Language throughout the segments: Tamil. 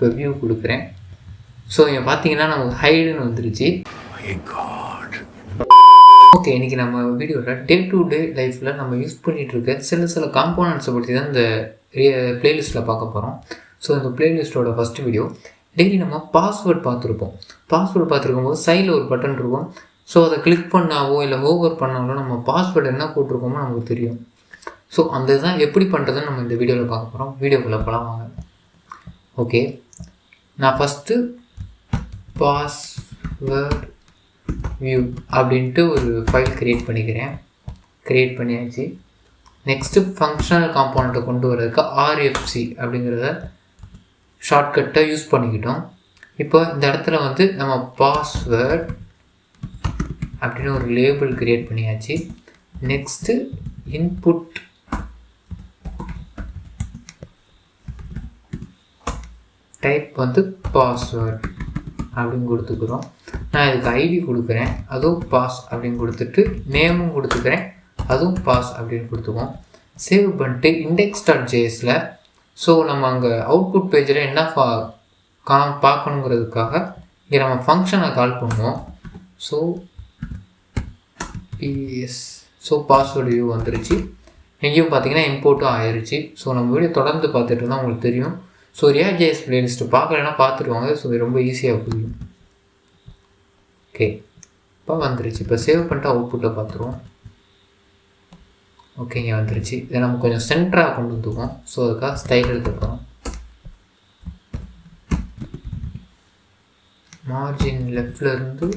இப்போ வியூ கொடுக்குறேன். ஸோ இங்கே பார்த்தீங்கன்னா நமக்கு ஹைடுன்னு வந்துருச்சு. ஓகே, இன்றைக்கி நம்ம வீடியோவில் டே டு டே லைஃப்பில் நம்ம யூஸ் பண்ணிகிட்ருக்க சில காம்போனன்ட்ஸை பற்றி தான் இந்த ப்ளேலிஸ்ட்டில் பார்க்க போகிறோம். ஸோ இந்த ப்ளேலிஸ்ட்டோட ஃபஸ்ட்டு வீடியோ டெய்லி நம்ம பாஸ்வேர்ட் பார்த்துருப்போம். பாஸ்வேர்டு பார்த்துருக்கும் போது சைடில் ஒரு பட்டன் இருக்கும். ஸோ அதை கிளிக் பண்ணாவோ இல்லை ஓவர் பண்ணாவோ நம்ம பாஸ்வேர்டு என்ன போட்டிருக்கோமோ நமக்கு தெரியும். ஸோ அந்த இதுதான் எப்படி பண்ணுறதுன்னு நம்ம இந்த வீடியோவில் பார்க்க போகிறோம். வீடியோக்குள்ளே போகலாம் வாங்க. ஓகே, நான் ஃபஸ்ட்டு பாஸ்வேர்ட் வியூ அப்படின்ட்டு ஒரு ஃபைல் க்ரியேட் பண்ணிக்கிறேன். க்ரியேட் பண்ணியாச்சு. நெக்ஸ்ட்டு ஃபங்க்ஷனல் காம்போனண்ட்டை கொண்டு வரதுக்கு RFC அப்படிங்கிறத ஷார்ட்கட்டை யூஸ் பண்ணிக்கிட்டோம். இப்போ இந்த இடத்துல வந்து நம்ம பாஸ்வேர்ட் அப்படின்னு ஒரு லேபிள் க்ரியேட் பண்ணியாச்சு. நெக்ஸ்ட்டு இன்புட் டைப் வந்து பாஸ்வேர்ட் அப்படின்னு கொடுத்துக்கிறோம். நான் இதுக்கு ஐடி கொடுக்குறேன், அதுவும் பாஸ் அப்படின்னு கொடுத்துட்டு நேமும் கொடுத்துக்கிறேன், அதுவும் பாஸ் அப்படின்னு கொடுத்துக்குவோம். சேவ் பண்ணிட்டு index.jsல ஸோ நம்ம அங்கே அவுட்புட் பேஜில் என்ன பார்க்கணுங்கிறதுக்காக இங்கே நம்ம ஃபங்க்ஷனை கால் பண்ணுவோம். ஸோ பாஸ்வேர்டு வியூ வந்துருச்சு. எங்கேயும் பார்த்தீங்கன்னா இம்போர்ட்டும் ஆயிடுச்சு. ஸோ நம்ம வீடியோ தொடர்ந்து பார்த்துட்டு இருந்தால் உங்களுக்கு தெரியும். ஸோ ReactJS பிளேலிஸ்ட்டு பார்க்கலன்னா பார்த்துட்டு வாங்க. ஸோ ரொம்ப ஈஸியாக புரியும். ஓகே, இப்போ வந்துருச்சு. இப்போ சேவ் பண்ணிட்டு அவுட்புட்டை பார்த்துருவோம். ஓகே, இங்கே வந்துருச்சு. இதை நம்ம கொஞ்சம் சென்டராக கொண்டு வந்துக்குவோம். ஸோ அதுக்காக ஸ்டைல் எடுத்துக்கிறோம். மார்ஜின் லெஃப்ட்லேருந்து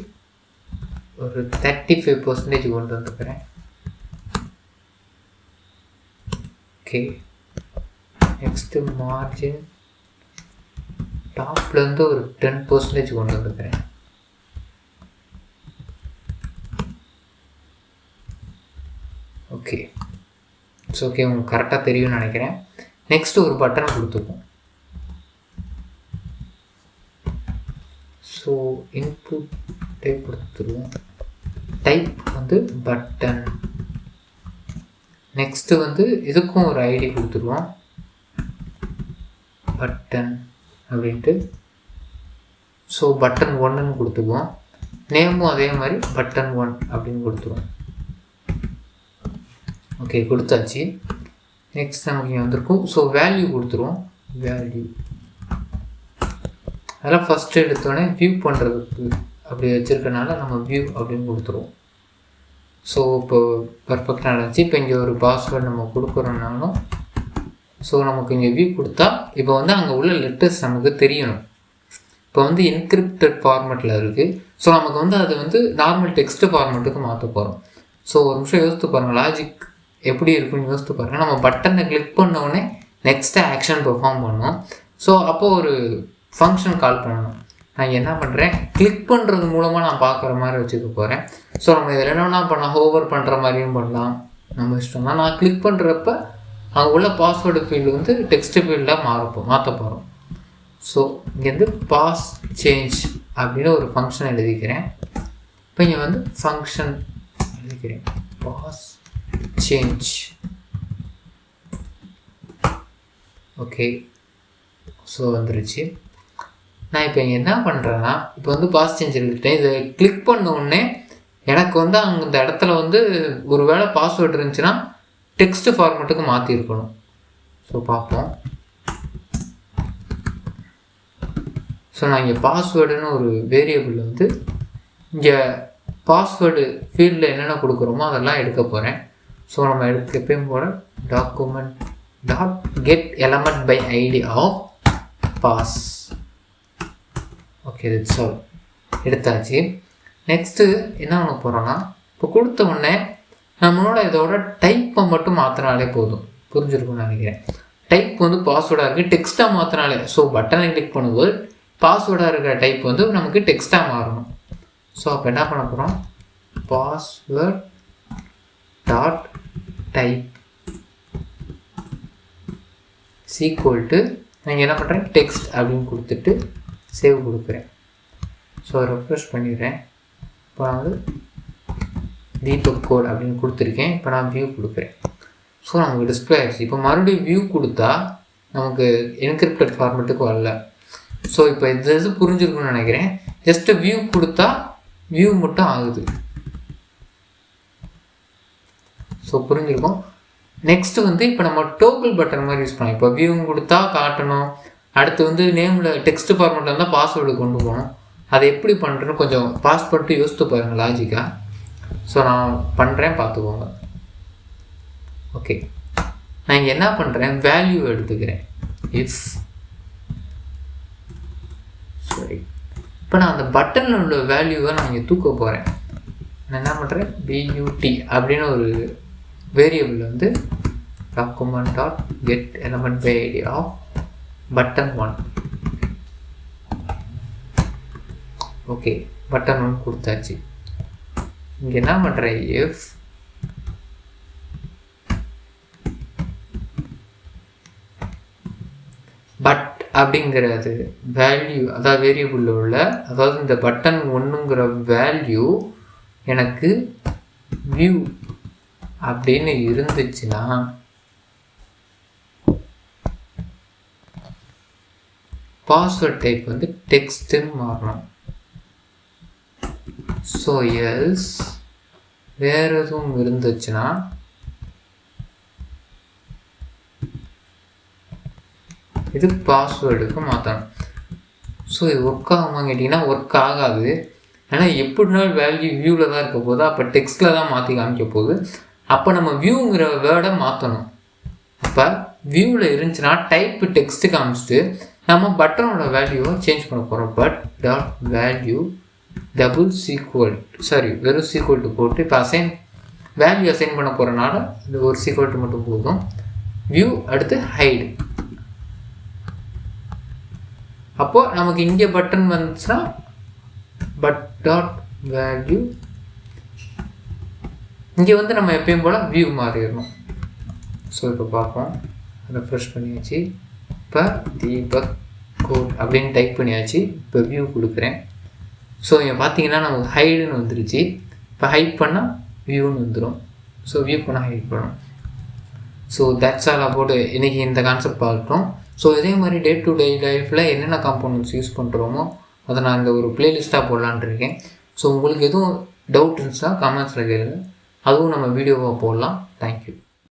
ஒரு 35% கொண்டு வந்துக்கிறேன். ஓகே, நெக்ஸ்ட்டு மார்ஜின் டாப்லேருந்து ஒரு 10% கொண்டு வந்துக்கிறேன். ஓகே, இட்ஸ் ஓகே, உங்களுக்கு கரெக்டாக தெரியும்னு நினைக்கிறேன். நெக்ஸ்ட்டு ஒரு பட்டனை கொடுத்துப்போம். ஸோ இன்புட் டைப் கொடுத்துருவோம். டைப் வந்து பட்டன். நெக்ஸ்ட்டு வந்து இதுக்கும் ஒரு ஐடி கொடுத்துருவோம், பட்டன் அப்படின்ட்டு. ஸோ பட்டன் 1ன்னு கொடுத்துக்குவோம். நேமும் அதே மாதிரி பட்டன் 1 அப்படின்னு கொடுத்துருவோம். ஓகே, கொடுத்தாச்சு. நெக்ஸ்ட் நமக்கு இங்கே வந்திருக்கும். ஸோ வேல்யூ கொடுத்துருவோம். வேல்யூ அதெல்லாம் ஃபஸ்ட்டு எடுத்தோடனே வியூ பண்ணுறதுக்கு அப்படி வச்சுருக்கனால நம்ம வியூ அப்படின்னு கொடுத்துருவோம். ஸோ இப்போ பர்ஃபெக்டாக நடந்துச்சு. இப்போ இங்கே ஒரு பாஸ்வேர்டு நம்ம கொடுக்குறோன்னாலும் ஸோ நமக்கு இங்கே வியூ கொடுத்தா இப்போ வந்து அங்கே உள்ள லெட்டர்ஸ் நமக்கு தெரியணும். இப்போ வந்து என்கிரிப்டட் ஃபார்மேட்டில் இருக்குது. ஸோ நமக்கு வந்து அது வந்து நார்மல் டெக்ஸ்ட் ஃபார்மேட்டுக்கு மாற்ற போகிறோம். ஸோ ஒரு நிமிஷம் யோசித்து பாருங்கள், லாஜிக் எப்படி இருக்குன்னு யோசித்து பாருங்கள். நம்ம பட்டனை கிளிக் பண்ணோடனே நெக்ஸ்ட்டு ஆக்ஷன் பெர்ஃபார்ம் பண்ணோம். ஸோ அப்போது ஒரு ஃபங்க்ஷன் கால் பண்ணணும். நான் என்ன பண்ணுறேன், கிளிக் பண்ணுறது மூலமாக நான் பார்க்குற மாதிரி வச்சுக்க போகிறேன். ஸோ நம்ம இதில் என்னென்னா பண்ணலாம், ஹோவர் பண்ணுற மாதிரியும் பண்ணலாம், நம்ம இஷ்டம் தான். நான் கிளிக் பண்ணுறப்ப அங்கே உள்ள பாஸ்வேர்டு ஃபீல்டு வந்து டெக்ஸ்ட் ஃபீல்டாக மாற்ற போகிறோம். ஸோ இங்கேருந்து பாஸ் சேஞ்ச் அப்படின்னு ஒரு ஃபங்க்ஷன் எழுதிக்கிறேன். இப்போ இங்கே வந்து ஃபங்க்ஷன் எழுதிக்கிறேன், பாஸ் சேஞ்ச். ஓகே, ஸோ வந்துருச்சு. நான் இப்போ இங்கே என்ன பண்ணுறேன்னா, இப்போ வந்து பாஸ் சேஞ்ச் எழுதிட்டேன். இதை கிளிக் பண்ண உடனே எனக்கு வந்து அங்கே இந்த இடத்துல வந்து ஒரு வேளை பாஸ்வேர்டு இருந்துச்சுன்னா டெக்ஸ்ட் ஃபார்மேட்டுக்கு மாற்றிருக்கணும். ஸோ பார்ப்போம். ஸோ நான் இங்கே பாஸ்வேர்டுன்னு ஒரு வேரியபிள் வந்து இங்கே பாஸ்வேர்டு ஃபீல்டில் என்னென்ன கொடுக்குறோமோ அதெல்லாம் எடுக்க போகிறேன். ஸோ நம்ம எப்பயும் போல document dot get element by ID of pass. Okay, it's all எடுத்தாச்சு. நெக்ஸ்ட்டு என்ன பண்ண போகிறோன்னா, இப்போ கொடுத்த உடனே நம்மளோட இதோட டைப்பை மட்டும் மாற்றினாலே போதும். புரிஞ்சிருக்கும்னு நினைக்கிறேன். டைப் வந்து பாஸ்வேர்டாக இருக்குது, டெக்ஸ்ட்டாக மாற்றினாலே. ஸோ பட்டனை கிளிக் பண்ணும்போது பாஸ்வேர்டாக இருக்கிற டைப் வந்து நமக்கு டெக்ஸ்ட்டாக மாறணும். ஸோ அப்போ என்ன பண்ண போகிறோம், password dot type equal to நான் என்ன பண்ணுறேன், டெக்ஸ்ட் அப்படின்னு கொடுத்துட்டு சேவ் கொடுக்குறேன். ஸோ ரெஃப்ரெஷ் பண்ணிடுறேன். இப்போ நான் வந்து Deepak Code அப்படின்னு கொடுத்துருக்கேன். இப்போ நான் வியூ கொடுக்குறேன். ஸோ நமக்கு டிஸ்பிளே ஆகிடுச்சு. இப்போ மறுபடியும் வியூ கொடுத்தா நமக்கு என்கிரிப்டட் ஃபார்மேட்டுக்கு வரல. ஸோ இப்போ இது புரிஞ்சிருக்குன்னு நினைக்கிறேன். ஜஸ்ட்டு வியூ கொடுத்தா வியூ மட்டும் ஆகுது. ஸோ புரிஞ்சிருக்கும். நெக்ஸ்ட்டு வந்து இப்போ நம்ம டோக்கிள் பட்டன் மாதிரி யூஸ் பண்ணலாம். இப்போ வியூ கொடுத்தா காட்டணும், அடுத்து நேமில் டெக்ஸ்ட் ஃபார்மெட்டில் இருந்தால் பாஸ்வேர்டு கொண்டு போகணும். அதை எப்படி பண்ணுறேன்னு கொஞ்சம் பாஸ்வேர்டு யோசித்து பாருங்கள் லாஜிக்காக. ஸோ நான் பண்ணுறேன், பார்த்துக்கோங்க. ஓகே, நான் இங்கே என்ன பண்ணுறேன், வேல்யூ எடுத்துக்கிறேன். இஃப் சரி, இப்போ நான் அந்த பட்டனில் உள்ள வேல்யூவை நான் இங்கே தூக்க போகிறேன். நான் என்ன பண்ணுறேன், BUT அப்படின்னு ஒரு variable document.get element by id of button 1. Okay, button 1 கொடுத்தாச்சு. இங்கே என்ன பண்ணுறேன், if பட் அப்படிங்கிறது வேல்யூ, அதாவது வேரியபிளில் உள்ள, அதாவது இந்த பட்டன் 1ங்கிற வேல்யூ எனக்கு வியூ அப்படின்னு இருந்துச்சுன்னா பாஸ்வேர்ட் டைப் டெக்ஸ்ட்டுன்னு மாறணும். ஸோ எல்ஸ் வேறு எதுவும் இருந்துச்சுன்னா இது பாஸ்வேர்டுக்கு மாற்றணும். ஸோ இது ஒர்க் ஆகுமா கேட்டிங்கன்னா ஒர்க் ஆகாது. ஏன்னா எப்படினாலும் வேல்யூ வியூவில் தான் இருக்க போகுது, அப்போ டெக்ஸ்ட்டில் தான் மாற்றி காமிக்க போகுது. அப்போ நம்ம வியூங்கிற வேர்டை மாற்றணும். அப்போ வியூவில் இருந்துச்சுன்னா டைப்பு டெக்ஸ்ட்டு காமிச்சிட்டு நம்ம பட்டனோட வேல்யூவை சேஞ்ச் பண்ண போகிறோம். பட் டாட் வேல்யூ வெறும் சீக்வல்ட்டு போட்டு இப்போ வேல்யூ அசைன் பண்ண போகிறனால இது ஒரு சீக்வல்ட்டு மட்டும் போதும். வியூ அடுத்து ஹைடு. அப்போது நமக்கு இங்கே பட்டன் வந்துச்சுன்னா பட் டாட் வேல்யூ, இங்கே நம்ம எப்பயும் போல் வியூ மாறிடணும். ஸோ இப்போ பார்ப்போம், ரெஃப்ரெஷ் பண்ணியாச்சு. இப்போ தீபக் கோட் அப்படின்னு டைப் பண்ணியாச்சு. இப்போ வியூ கொடுக்குறேன். ஸோ இங்கே பார்த்தீங்கன்னா நமக்கு ஹைடுன்னு வந்துருச்சு. இப்போ ஹைட் பண்ணால் வியூன்னு வந்துடும். ஸோ வியூ பண்ணால் ஹைட் பண்ணணும். ஸோ தட்ஸ் ஆல் அபவுட் இன்றைக்கி இந்த கான்செப்ட் பார்த்துட்டோம். ஸோ இதே மாதிரி டே டு டே லைஃப்பில் என்னென்ன காம்போனன்ட்ஸ் யூஸ் பண்ணுறோமோ அதை நான் இந்த ஒரு பிளேலிஸ்ட்டாக போடலான்ட்டு இருக்கேன். ஸோ உங்களுக்கு எதுவும் டவுட் இருந்துச்சுன்னா கமெண்ட்ஸில் கேளுங்க, அதுவும் நம்ம வீடியோவாக போடலாம். தேங்க்யூ.